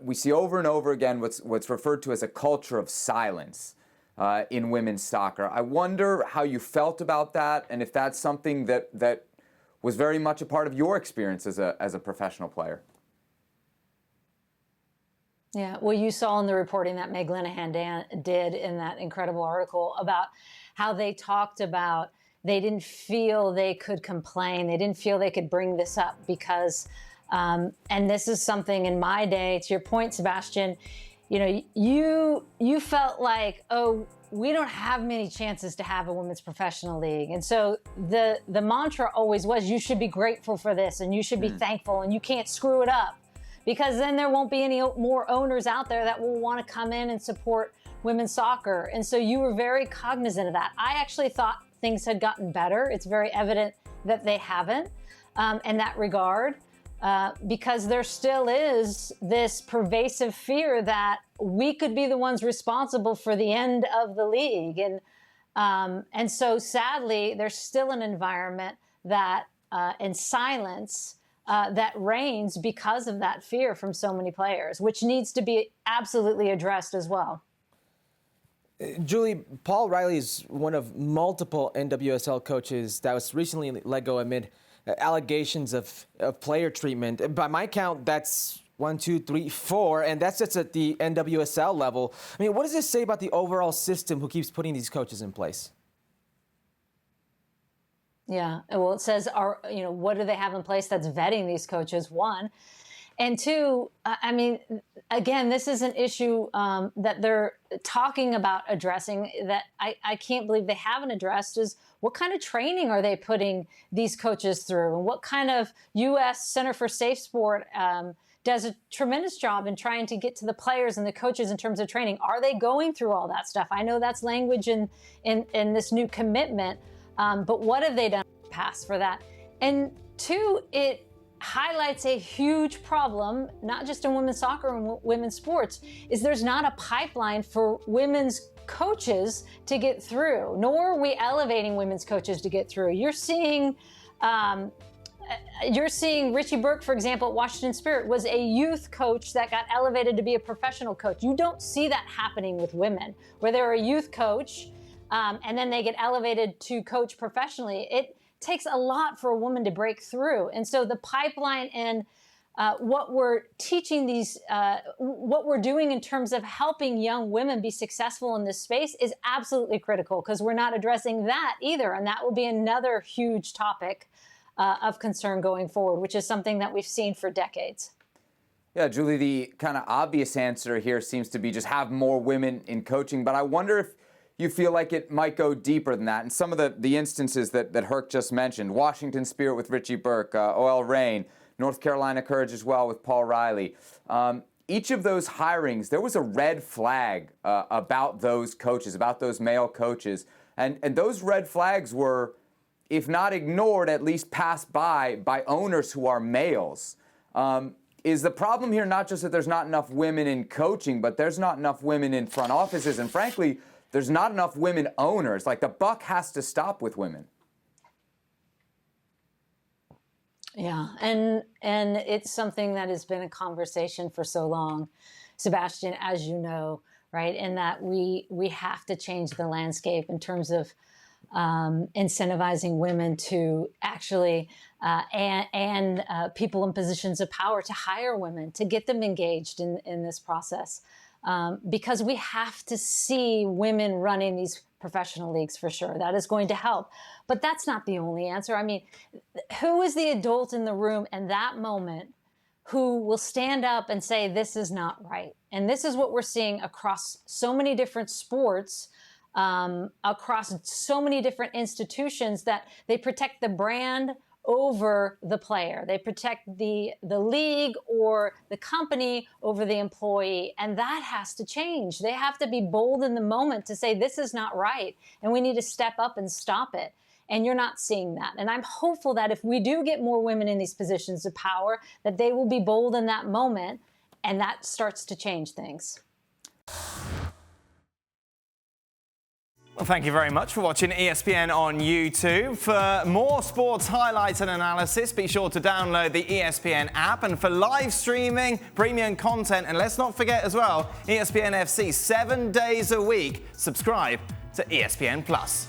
we see over and over again what's referred to as a culture of silence in women's soccer. I wonder how you felt about that, and if that's something that was very much a part of your experience as a professional player. Yeah, well, you saw in the reporting that Meg Linehan did in that incredible article about how they talked about they didn't feel they could complain. They didn't feel they could bring this up because, and this is something in my day, to your point, Sebastian, you know, you felt like, oh, we don't have many chances to have a women's professional league. And so the mantra always was, you should be grateful for this and you should be thankful and you can't screw it up, because then there won't be any more owners out there that will want to come in and support women's soccer. And so you were very cognizant of that. I actually thought things had gotten better. It's very evident that they haven't in that regard, because there still is this pervasive fear that we could be the ones responsible for the end of the league. And so sadly, there's still an environment that in silence that reigns because of that fear from so many players, which needs to be absolutely addressed as well. Julie, Paul Riley is one of multiple NWSL coaches that was recently let go amid allegations of player treatment. By my count, that's 1, 2, 3, 4, and that's just at the NWSL level. I mean, what does this say about the overall system who keeps putting these coaches in place? Yeah, well, it says, what do they have in place that's vetting these coaches, one? And two, I mean, again, this is an issue that they're talking about addressing that I can't believe they haven't addressed, is what kind of training are they putting these coaches through? And what kind of U.S. Center for Safe Sport does a tremendous job in trying to get to the players and the coaches in terms of training. Are they going through all that stuff? I know that's language in this new commitment, but what have they done in the past for that? And two, it highlights a huge problem, not just in women's soccer and women's sports, is there's not a pipeline for women's coaches to get through, nor are we elevating women's coaches to get through. You're seeing Richie Burke, for example, at Washington Spirit, was a youth coach that got elevated to be a professional coach. You don't see that happening with women, where they're a youth coach and then they get elevated to coach professionally. It takes a lot for a woman to break through. And so the pipeline and what we're teaching what we're doing in terms of helping young women be successful in this space is absolutely critical, because we're not addressing that either. And that will be another huge topic of concern going forward, which is something that we've seen for decades. Yeah, Julie, the kind of obvious answer here seems to be just have more women in coaching. But I wonder if you feel like it might go deeper than that. And some of the instances that Herc just mentioned, Washington Spirit with Richie Burke, OL Reign, North Carolina Courage as well with Paul Riley. Each of those hirings, there was a red flag about those coaches, about those male coaches. And those red flags were, if not ignored, at least passed by owners who are males. Is the problem here not just that there's not enough women in coaching, but there's not enough women in front offices, and frankly, there's not enough women owners? Like, the buck has to stop with women. Yeah, and it's something that has been a conversation for so long, Sebastian, as you know, right? And that we have to change the landscape in terms of incentivizing women to actually and people in positions of power to hire women, to get them engaged in this process. Because we have to see women running these professional leagues for sure. That is going to help. But that's not the only answer. I mean, who is the adult in the room in that moment who will stand up and say, this is not right? And this is what we're seeing across so many different sports, across so many different institutions, that they protect the brand over the player. They protect the league or the company over the employee. And that has to change. They have to be bold in the moment to say, this is not right, and we need to step up and stop it. And you're not seeing that. And I'm hopeful that if we do get more women in these positions of power, that they will be bold in that moment, and that starts to change things. Well, thank you very much for watching ESPN on YouTube. For more sports highlights and analysis, be sure to download the ESPN app. And for live streaming, premium content, and let's not forget as well, ESPN FC 7 days a week. Subscribe to ESPN Plus.